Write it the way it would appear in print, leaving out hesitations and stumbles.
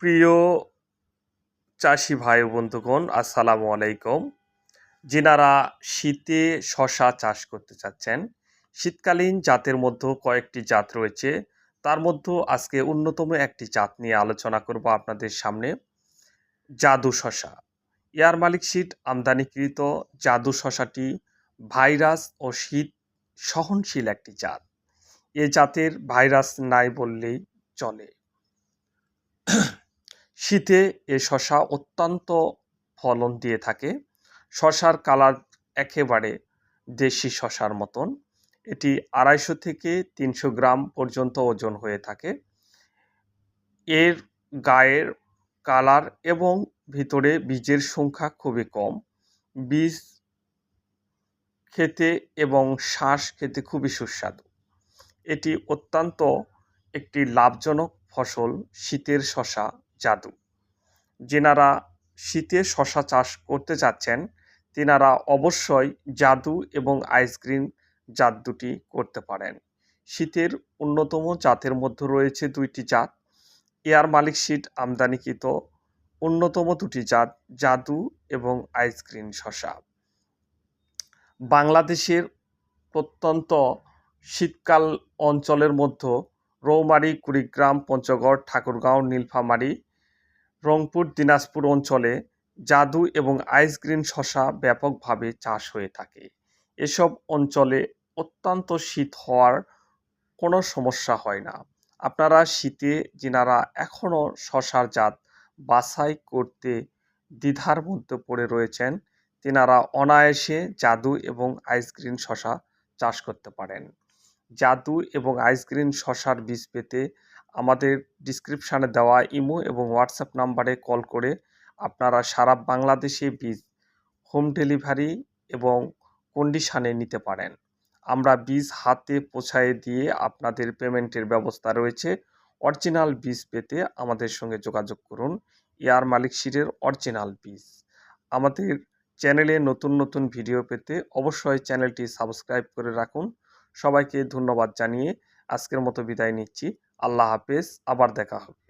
প্রিয় চাষি ভাই ও বন্ধুগণ, আসসালামু আলাইকুম। যিনারা শীতে শশা চাষ করতে চাচ্ছেন, শীতকালীন জাতের মধ্যে কয়েকটি জাত রয়েছে। তার মধ্যে আজকে অন্যতম একটি জাত নিয়ে আলোচনা করব আপনাদের সামনে, জাদু শশা। এয়ার মালিক সিড আমদানিকৃত জাদু শশাটি ভাইরাস ও শীত সহনশীল একটি জাত। এ জাতের ভাইরাস নাই বললেই চলে। শীতে এ শশা অত্যন্ত ফলন দিয়ে থাকে। শশার কালার একেবারে দেশি শশার মতন। এটি 250 থেকে 300 গ্রাম পর্যন্ত ওজন হয়ে থাকে। এর গায়ের কালার এবং ভিতরে বীজের সংখ্যা খুবই কম। বীজ খেতে এবং শ্বাস খেতে খুবই সুস্বাদু। এটি অত্যন্ত একটি লাভজনক ফসল, শীতের শশা জাদু। যেনারা শীতে শশা চাষ করতে চাচ্ছেন, তেনারা অবশ্যই জাদু এবং আইসগ্রিন জাত দুটি করতে পারেন। শীতের অন্যতম জাতের মধ্যে রয়েছে 2টি জাত। এয়ার মালিক সিড আমদানিকৃত অন্যতম 2টি জাত, জাদু এবং আইসগ্রিন শশা। বাংলাদেশের প্রত্যন্ত শীতকাল অঞ্চলের মধ্যে রৌমারী, কুড়িগ্রাম, পঞ্চগড়, ঠাকুরগাঁও, নীলফামারী, রংপুর, দিনাজপুর অঞ্চলে জাদু এবং আইসগ্রিন শশা ব্যাপকভাবে চাষ হয়ে থাকে। এসব অঞ্চলে অত্যন্ত শীত হওয়ার কোনো সমস্যা হয় না। আপনারা শীতে যিনারা এখনও শশার জাত বাছাই করতে দ্বিধার মধ্যে পড়ে রয়েছেন, তেনারা অনায়াসে জাদু এবং আইসগ্রিন শশা চাষ করতে পারেন। জাদু এবং আইসগ্রিন শশার বীজ পেতে আমাদের ডিসক্রিপশানে দেওয়া ইমো এবং হোয়াটসঅ্যাপ নাম্বারে কল করে আপনারা সারা বাংলাদেশে বীজ হোম ডেলিভারি এবং কন্ডিশনে নিতে পারেন। আমরা বীজ হাতে পৌঁছায় দিয়ে আপনাদের পেমেন্টের ব্যবস্থা রয়েছে। অরিজিনাল বীজ পেতে আমাদের সঙ্গে যোগাযোগ করুন। এয়ার মালিক সিডের অরিজিনাল বীজ। আমাদের চ্যানেলে নতুন নতুন ভিডিও পেতে অবশ্যই চ্যানেলটি সাবস্ক্রাইব করে রাখুন। সবাইকে ধন্যবাদ জানিয়ে আজকের মতো বিদায় নিচ্ছি। আল্লাহ হাফেজ, আবার দেখা হবে।